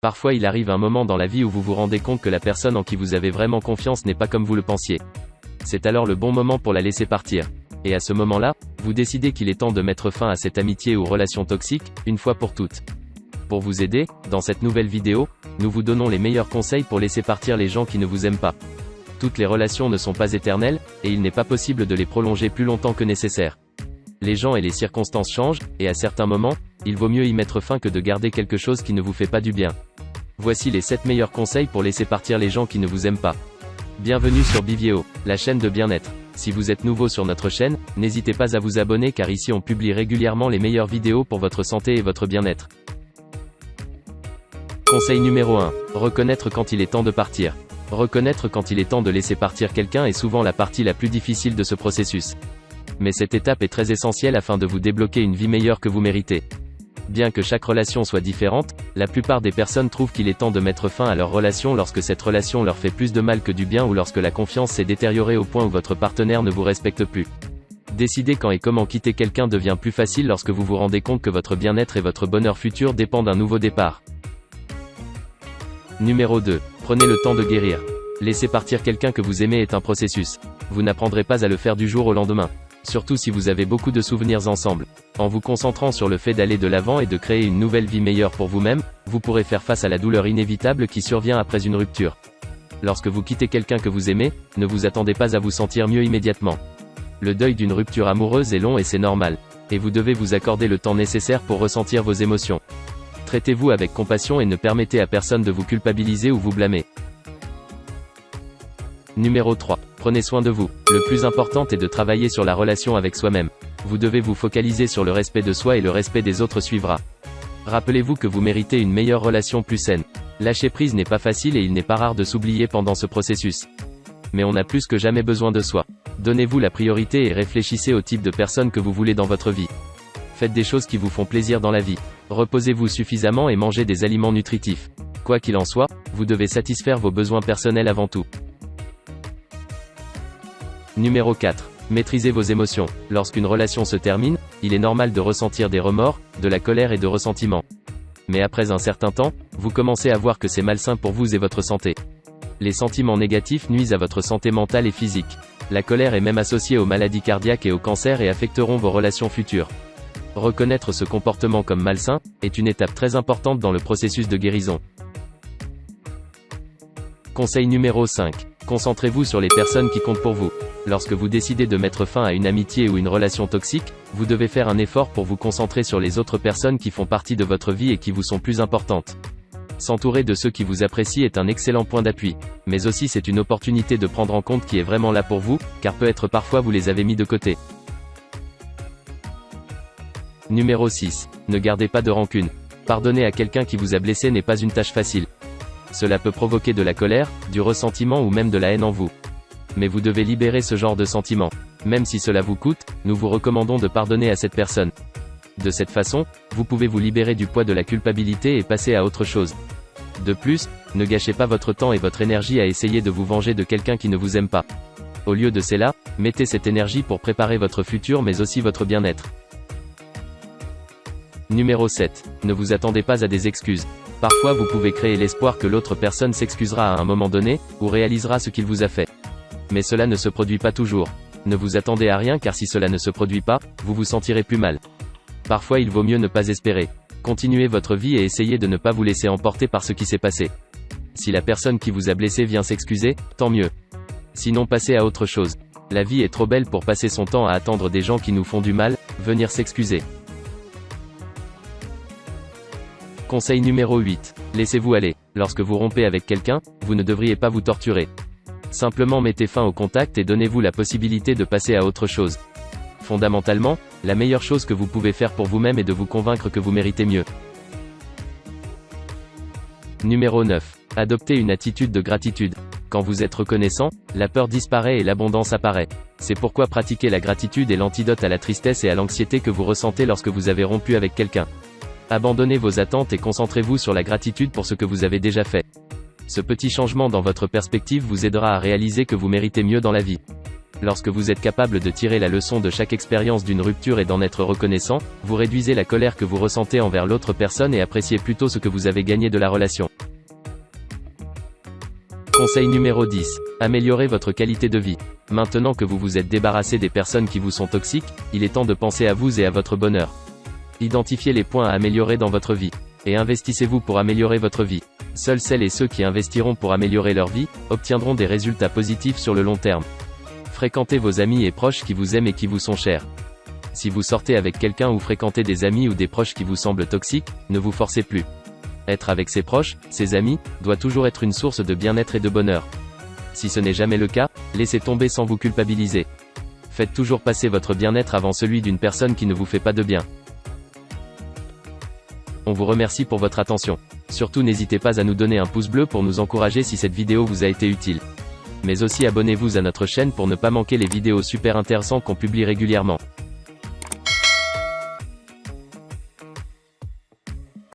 Parfois il arrive un moment dans la vie où vous vous rendez compte que la personne en qui vous avez vraiment confiance n'est pas comme vous le pensiez. C'est alors le bon moment pour la laisser partir. Et à ce moment-là, vous décidez qu'il est temps de mettre fin à cette amitié ou relation toxique, une fois pour toutes. Pour vous aider, dans cette nouvelle vidéo, nous vous donnons les meilleurs conseils pour laisser partir les gens qui ne vous aiment pas. Toutes les relations ne sont pas éternelles, et il n'est pas possible de les prolonger plus longtemps que nécessaire. Les gens et les circonstances changent, et à certains moments, il vaut mieux y mettre fin que de garder quelque chose qui ne vous fait pas du bien. Voici les 7 meilleurs conseils pour laisser partir les gens qui ne vous aiment pas. Bienvenue sur Bivieo, la chaîne de bien-être. Si vous êtes nouveau sur notre chaîne, n'hésitez pas à vous abonner car ici on publie régulièrement les meilleures vidéos pour votre santé et votre bien-être. Conseil numéro 1. Reconnaître quand il est temps de partir. Reconnaître quand il est temps de laisser partir quelqu'un est souvent la partie la plus difficile de ce processus. Mais cette étape est très essentielle afin de vous débloquer une vie meilleure que vous méritez. Bien que chaque relation soit différente, la plupart des personnes trouvent qu'il est temps de mettre fin à leur relation lorsque cette relation leur fait plus de mal que du bien ou lorsque la confiance s'est détériorée au point où votre partenaire ne vous respecte plus. Décider quand et comment quitter quelqu'un devient plus facile lorsque vous vous rendez compte que votre bien-être et votre bonheur futur dépendent d'un nouveau départ. Numéro 2. Prenez le temps de guérir. Laisser partir quelqu'un que vous aimez est un processus. Vous n'apprendrez pas à le faire du jour au lendemain. Surtout si vous avez beaucoup de souvenirs ensemble. En vous concentrant sur le fait d'aller de l'avant et de créer une nouvelle vie meilleure pour vous-même, vous pourrez faire face à la douleur inévitable qui survient après une rupture. Lorsque vous quittez quelqu'un que vous aimez, ne vous attendez pas à vous sentir mieux immédiatement. Le deuil d'une rupture amoureuse est long et c'est normal. Et vous devez vous accorder le temps nécessaire pour ressentir vos émotions. Traitez-vous avec compassion et ne permettez à personne de vous culpabiliser ou vous blâmer. Numéro 3. Prenez soin de vous. Le plus important est de travailler sur la relation avec soi-même. Vous devez vous focaliser sur le respect de soi et le respect des autres suivra. Rappelez-vous que vous méritez une meilleure relation plus saine. Lâcher prise n'est pas facile et il n'est pas rare de s'oublier pendant ce processus. Mais on a plus que jamais besoin de soi. Donnez-vous la priorité et réfléchissez au type de personne que vous voulez dans votre vie. Faites des choses qui vous font plaisir dans la vie. Reposez-vous suffisamment et mangez des aliments nutritifs. Quoi qu'il en soit, vous devez satisfaire vos besoins personnels avant tout. Numéro 4. Maîtrisez vos émotions. Lorsqu'une relation se termine, il est normal de ressentir des remords, de la colère et de ressentiment. Mais après un certain temps, vous commencez à voir que c'est malsain pour vous et votre santé. Les sentiments négatifs nuisent à votre santé mentale et physique. La colère est même associée aux maladies cardiaques et au cancer et affecteront vos relations futures. Reconnaître ce comportement comme malsain est une étape très importante dans le processus de guérison. Conseil numéro 5. Concentrez-vous sur les personnes qui comptent pour vous. Lorsque vous décidez de mettre fin à une amitié ou une relation toxique, vous devez faire un effort pour vous concentrer sur les autres personnes qui font partie de votre vie et qui vous sont plus importantes. S'entourer de ceux qui vous apprécient est un excellent point d'appui, mais aussi c'est une opportunité de prendre en compte qui est vraiment là pour vous, car peut-être parfois vous les avez mis de côté. Numéro 6. Ne gardez pas de rancune. Pardonner à quelqu'un qui vous a blessé n'est pas une tâche facile. Cela peut provoquer de la colère, du ressentiment ou même de la haine en vous. Mais vous devez libérer ce genre de sentiments. Même si cela vous coûte, nous vous recommandons de pardonner à cette personne. De cette façon, vous pouvez vous libérer du poids de la culpabilité et passer à autre chose. De plus, ne gâchez pas votre temps et votre énergie à essayer de vous venger de quelqu'un qui ne vous aime pas. Au lieu de cela, mettez cette énergie pour préparer votre futur mais aussi votre bien-être. Numéro 7. Ne vous attendez pas à des excuses. Parfois vous pouvez créer l'espoir que l'autre personne s'excusera à un moment donné, ou réalisera ce qu'il vous a fait. Mais cela ne se produit pas toujours. Ne vous attendez à rien car si cela ne se produit pas, vous vous sentirez plus mal. Parfois il vaut mieux ne pas espérer. Continuez votre vie et essayez de ne pas vous laisser emporter par ce qui s'est passé. Si la personne qui vous a blessé vient s'excuser, tant mieux. Sinon passez à autre chose. La vie est trop belle pour passer son temps à attendre des gens qui nous font du mal, venir s'excuser. Conseil numéro 8. Laissez-vous aller. Lorsque vous rompez avec quelqu'un, vous ne devriez pas vous torturer. Simplement mettez fin au contact et donnez-vous la possibilité de passer à autre chose. Fondamentalement, la meilleure chose que vous pouvez faire pour vous-même est de vous convaincre que vous méritez mieux. Numéro 9. Adoptez une attitude de gratitude. Quand vous êtes reconnaissant, la peur disparaît et l'abondance apparaît. C'est pourquoi pratiquer la gratitude est l'antidote à la tristesse et à l'anxiété que vous ressentez lorsque vous avez rompu avec quelqu'un. Abandonnez vos attentes et concentrez-vous sur la gratitude pour ce que vous avez déjà fait. Ce petit changement dans votre perspective vous aidera à réaliser que vous méritez mieux dans la vie. Lorsque vous êtes capable de tirer la leçon de chaque expérience d'une rupture et d'en être reconnaissant, vous réduisez la colère que vous ressentez envers l'autre personne et appréciez plutôt ce que vous avez gagné de la relation. Conseil numéro 10. Améliorez votre qualité de vie. Maintenant que vous vous êtes débarrassé des personnes qui vous sont toxiques, il est temps de penser à vous et à votre bonheur. Identifiez les points à améliorer dans votre vie. Et investissez-vous pour améliorer votre vie. Seuls celles et ceux qui investiront pour améliorer leur vie, obtiendront des résultats positifs sur le long terme. Fréquentez vos amis et proches qui vous aiment et qui vous sont chers. Si vous sortez avec quelqu'un ou fréquentez des amis ou des proches qui vous semblent toxiques, ne vous forcez plus. Être avec ses proches, ses amis, doit toujours être une source de bien-être et de bonheur. Si ce n'est jamais le cas, laissez tomber sans vous culpabiliser. Faites toujours passer votre bien-être avant celui d'une personne qui ne vous fait pas de bien. On vous remercie pour votre attention. Surtout n'hésitez pas à nous donner un pouce bleu pour nous encourager si cette vidéo vous a été utile. Mais aussi abonnez-vous à notre chaîne pour ne pas manquer les vidéos super intéressantes qu'on publie régulièrement.